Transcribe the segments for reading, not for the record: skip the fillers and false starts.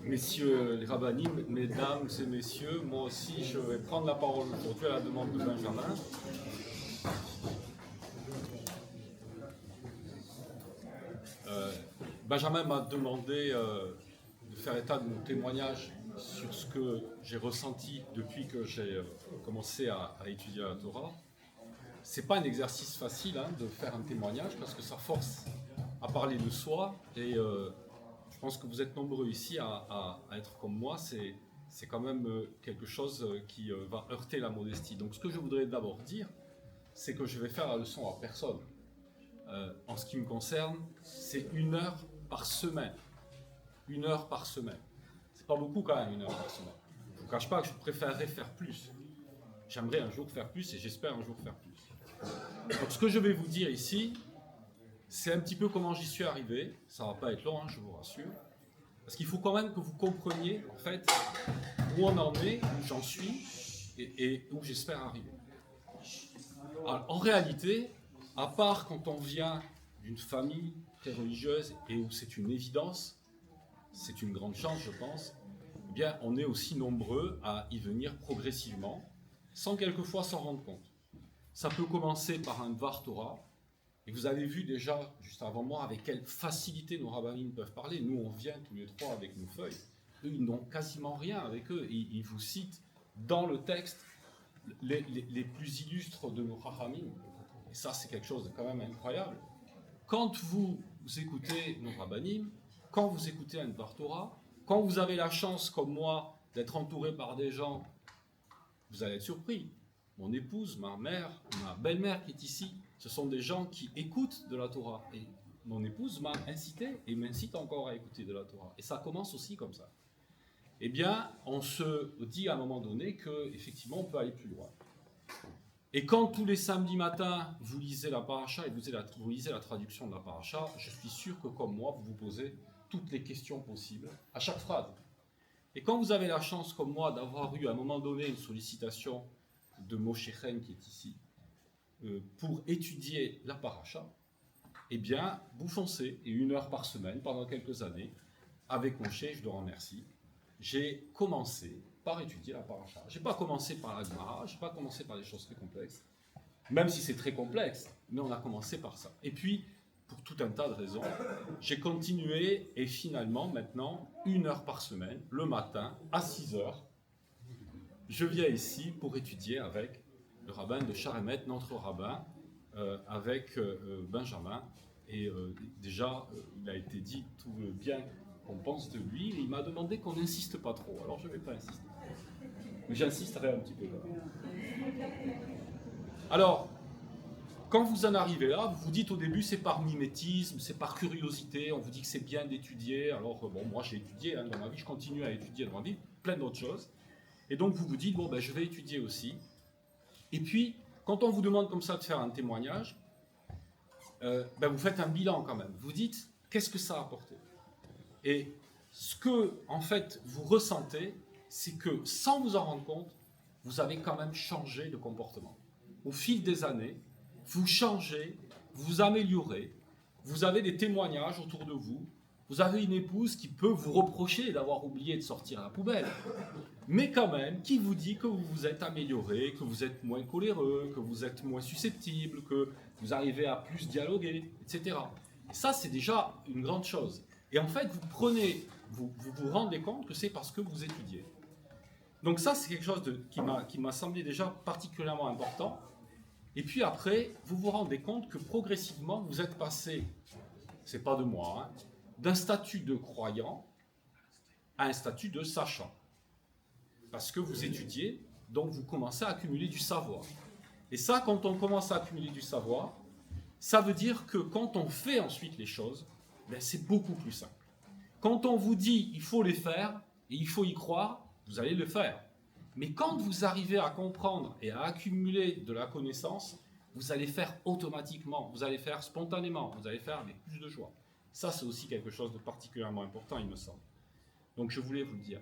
Messieurs les rabbinim, mesdames et messieurs, moi aussi je vais prendre la parole aujourd'hui à la demande de Benjamin. Benjamin m'a demandé de faire état de mon témoignage sur ce que j'ai ressenti depuis que j'ai commencé à étudier la Torah. C'est pas un exercice facile de faire un témoignage parce que ça force à parler de soi et je pense que vous êtes nombreux ici à être comme moi. C'est quand même quelque chose qui va heurter la modestie. Donc ce que je voudrais d'abord dire, c'est que je vais faire la leçon à personne. En ce qui me concerne, c'est 1 heure par semaine. 1 heure par semaine. C'est pas beaucoup quand même, 1 heure par semaine. Je ne vous cache pas que je préférerais faire plus. J'aimerais un jour faire plus et j'espère un jour faire plus. Donc ce que je vais vous dire ici, c'est un petit peu comment j'y suis arrivé. Ça ne va pas être long, je vous rassure. Parce qu'il faut quand même que vous compreniez en fait où on en est, où j'en suis et où j'espère arriver. Alors, en réalité, à part quand on vient d'une famille très religieuse et où c'est une évidence, c'est une grande chance je pense, eh bien on est aussi nombreux à y venir progressivement, sans quelquefois s'en rendre compte. Ça peut commencer par un Dvar Torah, et vous avez vu déjà, juste avant moi, avec quelle facilité nos rabbinim peuvent parler. Nous, on vient tous les trois avec nos feuilles. Eux, ils n'ont quasiment rien avec eux. Ils vous citent dans le texte les plus illustres de nos chachamim. Et ça, c'est quelque chose de quand même incroyable. Quand vous écoutez nos rabbinim, quand vous écoutez un Dvar Torah, quand vous avez la chance, comme moi, d'être entouré par des gens, vous allez être surpris. Mon épouse, ma mère, ma belle-mère qui est ici, ce sont des gens qui écoutent de la Torah. Et mon épouse m'a incité et m'incite encore à écouter de la Torah. Et ça commence aussi comme ça. Eh bien, on se dit à un moment donné qu'effectivement, on peut aller plus loin. Et quand tous les samedis matins, vous lisez la paracha et vous lisez la traduction de la paracha, je suis sûr que comme moi, vous vous posez toutes les questions possibles à chaque phrase. Et quand vous avez la chance, comme moi, d'avoir eu à un moment donné une sollicitation de Moshe Chen qui est ici, pour étudier la paracha, eh bien, vous foncez, et 1 heure par semaine, pendant quelques années, avec Moshe, je le remercie, j'ai commencé par étudier la paracha. Je n'ai pas commencé par la Gemara, je n'ai pas commencé par des choses très complexes, même si c'est très complexe, mais on a commencé par ça. Et puis, pour tout un tas de raisons, j'ai continué, et finalement, maintenant, 1 heure par semaine, le matin, à 6 heures, je viens ici pour étudier avec le rabbin de Sharemet, notre rabbin, avec Benjamin. Et déjà, il a été dit tout le bien qu'on pense de lui. Et il m'a demandé qu'on n'insiste pas trop. Alors je ne vais pas insister. Mais j'insisterai un petit peu. Alors, quand vous en arrivez là, vous vous dites au début c'est par mimétisme, c'est par curiosité. On vous dit que c'est bien d'étudier. Alors bon, moi j'ai étudié dans ma vie, je continue à étudier dans ma vie, plein d'autres choses. Et donc vous vous dites, bon ben je vais étudier aussi. Et puis, quand on vous demande comme ça de faire un témoignage, vous faites un bilan quand même. Vous dites, qu'est-ce que ça a apporté? Et ce que, en fait, vous ressentez, c'est que, sans vous en rendre compte, vous avez quand même changé de comportement. Au fil des années, vous changez, vous améliorez, vous avez des témoignages autour de vous, vous avez une épouse qui peut vous reprocher d'avoir oublié de sortir la poubelle, mais quand même, qui vous dit que vous vous êtes amélioré, que vous êtes moins coléreux, que vous êtes moins susceptible, que vous arrivez à plus dialoguer, etc. Et ça, c'est déjà une grande chose. Et en fait, vous vous rendez compte que c'est parce que vous étudiez. Donc ça, c'est quelque chose qui m'a semblé déjà particulièrement important. Et puis après, vous vous rendez compte que progressivement, vous êtes passé, c'est pas de moi, d'un statut de croyant à un statut de sachant. Parce que vous étudiez, donc vous commencez à accumuler du savoir. Et ça, quand on commence à accumuler du savoir, ça veut dire que quand on fait ensuite les choses, c'est beaucoup plus simple. Quand on vous dit il faut les faire et il faut y croire, vous allez le faire. Mais quand vous arrivez à comprendre et à accumuler de la connaissance, vous allez faire automatiquement, vous allez faire spontanément, vous allez faire avec plus de joie. Ça, c'est aussi quelque chose de particulièrement important, il me semble. Donc je voulais vous le dire.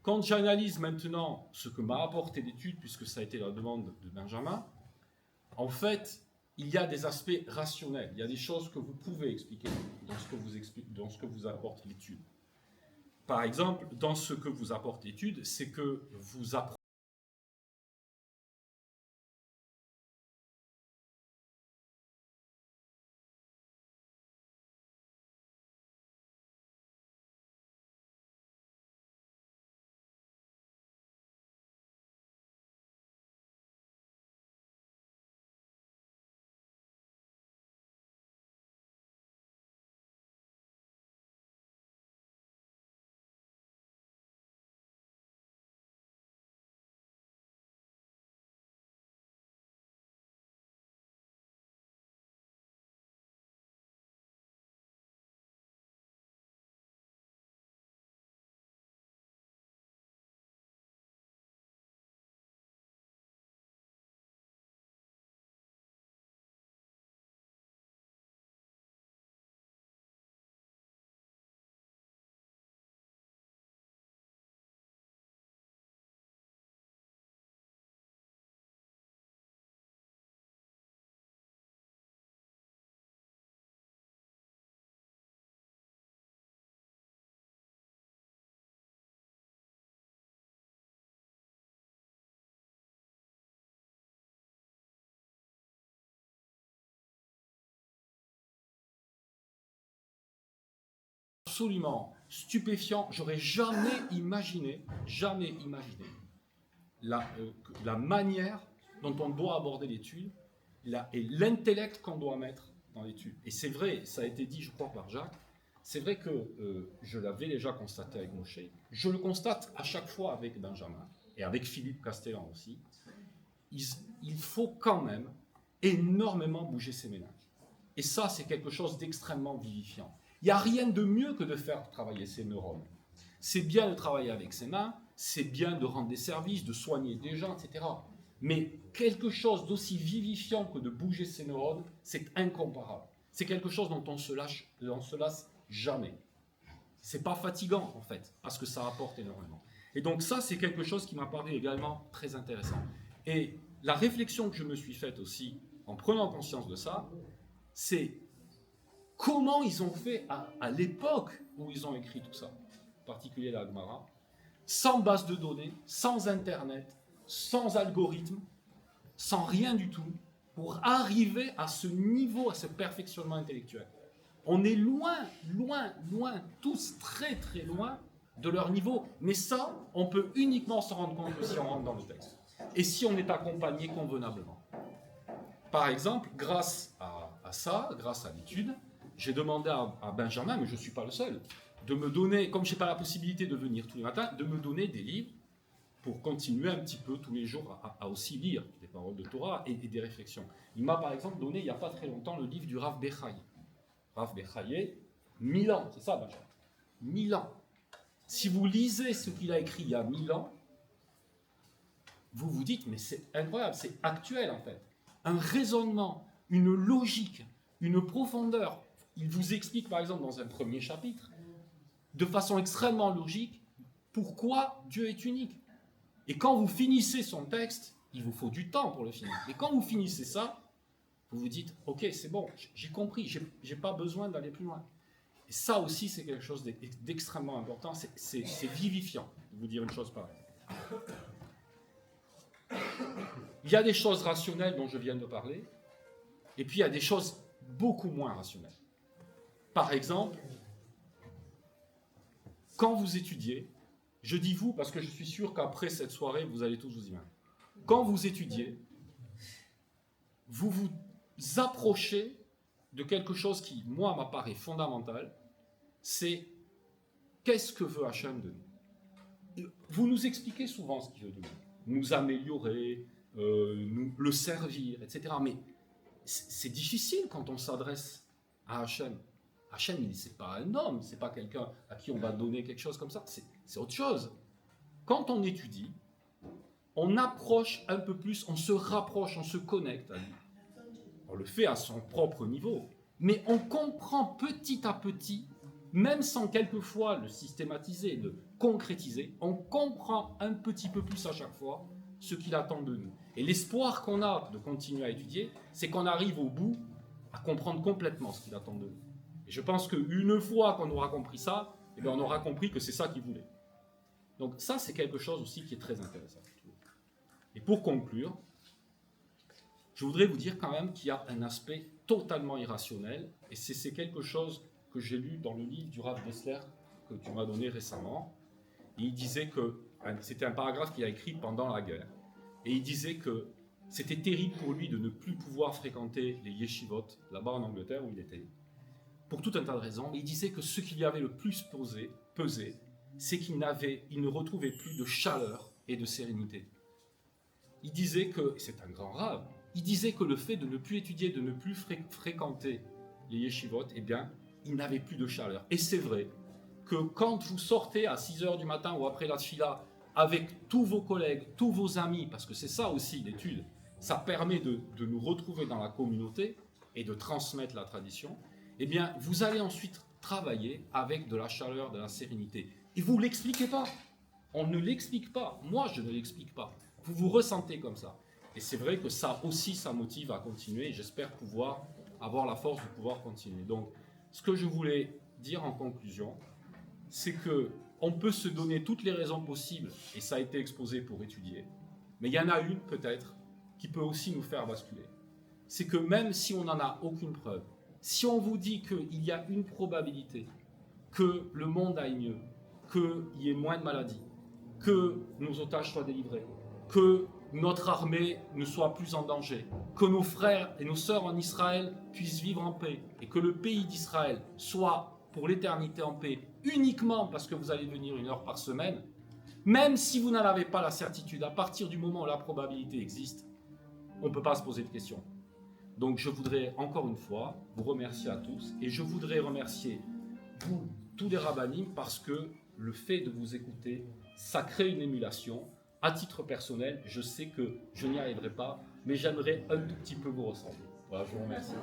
Quand j'analyse maintenant ce que m'a apporté l'étude, puisque ça a été la demande de Benjamin, en fait, il y a des aspects rationnels, il y a des choses que vous pouvez expliquer dans ce que vous apporte l'étude. par exemple, dans ce que vous apporte l'étude, c'est que vous apprenez absolument stupéfiant. J'aurais jamais imaginé la manière dont on doit aborder l'étude et l'intellect qu'on doit mettre dans l'étude. Et c'est vrai, ça a été dit, je crois, par Jacques, c'est vrai que je l'avais déjà constaté avec Moshe, je le constate à chaque fois avec Benjamin, et avec Philippe Castellan aussi, il faut quand même énormément bouger ses méninges. Et ça, c'est quelque chose d'extrêmement vivifiant. Il n'y a rien de mieux que de faire travailler ses neurones. C'est bien de travailler avec ses mains, c'est bien de rendre des services, de soigner des gens, etc. Mais quelque chose d'aussi vivifiant que de bouger ses neurones, c'est incomparable. C'est quelque chose dont on se lasse jamais. C'est pas fatigant, en fait, parce que ça apporte énormément. Et donc ça, c'est quelque chose qui m'a paru également très intéressant. Et la réflexion que je me suis faite aussi, en prenant conscience de ça, c'est comment ils ont fait à l'époque où ils ont écrit tout ça, en particulier la Gemara, sans base de données, sans Internet, sans algorithme, sans rien du tout, pour arriver à ce niveau, à ce perfectionnement intellectuel. On est loin, tous très très loin de leur niveau. Mais ça, on peut uniquement se rendre compte si on rentre dans le texte. Et si on est accompagné convenablement. Par exemple, grâce à ça, grâce à l'étude, j'ai demandé à Benjamin, mais je ne suis pas le seul, de me donner, comme je n'ai pas la possibilité de venir tous les matins, de me donner des livres pour continuer un petit peu tous les jours à aussi lire des paroles de Torah et des réflexions. Il m'a par exemple donné, il n'y a pas très longtemps, le livre du Rav Bechaye. Rav Bechaye, 1000 ans, c'est ça Benjamin, 1000 ans. Si vous lisez ce qu'il a écrit il y a 1000 ans, vous vous dites, mais c'est incroyable, c'est actuel en fait. Un raisonnement, une logique, une profondeur. Il vous explique par exemple dans un premier chapitre, de façon extrêmement logique, pourquoi Dieu est unique. Et quand vous finissez son texte, il vous faut du temps pour le finir. Et quand vous finissez ça, vous vous dites, ok, c'est bon, j'ai compris, j'ai pas besoin d'aller plus loin. Et ça aussi, c'est quelque chose d'extrêmement important, c'est vivifiant de vous dire une chose pareille. Il y a des choses rationnelles dont je viens de parler, et puis il y a des choses beaucoup moins rationnelles. Par exemple, quand vous étudiez, je dis vous parce que je suis sûr qu'après cette soirée, vous allez tous vous y mettre. Quand vous étudiez, vous vous approchez de quelque chose qui, moi, m'apparaît fondamental, c'est qu'est-ce que veut Hachem de nous. Vous nous expliquez souvent ce qu'il veut de nous. Nous améliorer, le servir, etc. Mais c'est difficile quand on s'adresse à Hachem. Hachem, ce n'est pas un homme, ce n'est pas quelqu'un à qui on va donner quelque chose comme ça, c'est autre chose. Quand on étudie, on approche un peu plus, on se rapproche, on se connecte à lui. On le fait à son propre niveau, mais on comprend petit à petit, même sans quelquefois le systématiser, le concrétiser, on comprend un petit peu plus à chaque fois ce qu'il attend de nous. Et l'espoir qu'on a de continuer à étudier, c'est qu'on arrive au bout à comprendre complètement ce qu'il attend de nous. Et je pense qu'une fois qu'on aura compris ça, eh bien, on aura compris que c'est ça qu'ils voulaient. Donc ça, c'est quelque chose aussi qui est très intéressant. Et pour conclure, je voudrais vous dire quand même qu'il y a un aspect totalement irrationnel, et c'est quelque chose que j'ai lu dans le livre du Rav Dessler que tu m'as donné récemment. Et il disait que, c'était un paragraphe qu'il a écrit pendant la guerre, et il disait que c'était terrible pour lui de ne plus pouvoir fréquenter les yeshivot, là-bas en Angleterre où il était, pour tout un tas de raisons. Mais il disait que ce qui lui avait le plus pesé, c'est qu'il ne retrouvait plus de chaleur et de sérénité. Il disait que, c'est un grand rave, il disait que le fait de ne plus étudier, de ne plus fréquenter les yeshivot, eh bien, il n'avait plus de chaleur. Et c'est vrai que quand vous sortez à 6 h du matin ou après la tfila avec tous vos collègues, tous vos amis, parce que c'est ça aussi l'étude, ça permet de nous retrouver dans la communauté et de transmettre la tradition, eh bien, vous allez ensuite travailler avec de la chaleur, de la sérénité. Et vous ne l'expliquez pas. On ne l'explique pas. Moi, je ne l'explique pas. Vous vous ressentez comme ça. Et c'est vrai que ça aussi, ça motive à continuer. Et j'espère pouvoir avoir la force de pouvoir continuer. Donc, ce que je voulais dire en conclusion, c'est que on peut se donner toutes les raisons possibles, et ça a été exposé pour étudier, mais il y en a une peut-être qui peut aussi nous faire basculer. C'est que même si on n'en a aucune preuve, si on vous dit qu'il y a une probabilité que le monde aille mieux, qu'il y ait moins de maladies, que nos otages soient délivrés, que notre armée ne soit plus en danger, que nos frères et nos sœurs en Israël puissent vivre en paix, et que le pays d'Israël soit pour l'éternité en paix, uniquement parce que vous allez venir 1 heure par semaine, même si vous n'en avez pas la certitude, à partir du moment où la probabilité existe, on ne peut pas se poser de questions. Donc je voudrais encore une fois vous remercier à tous, et je voudrais remercier vous, tous les rabbinim, parce que le fait de vous écouter, ça crée une émulation. À titre personnel, je sais que je n'y arriverai pas, mais j'aimerais un tout petit peu vous ressembler. Voilà, je vous remercie.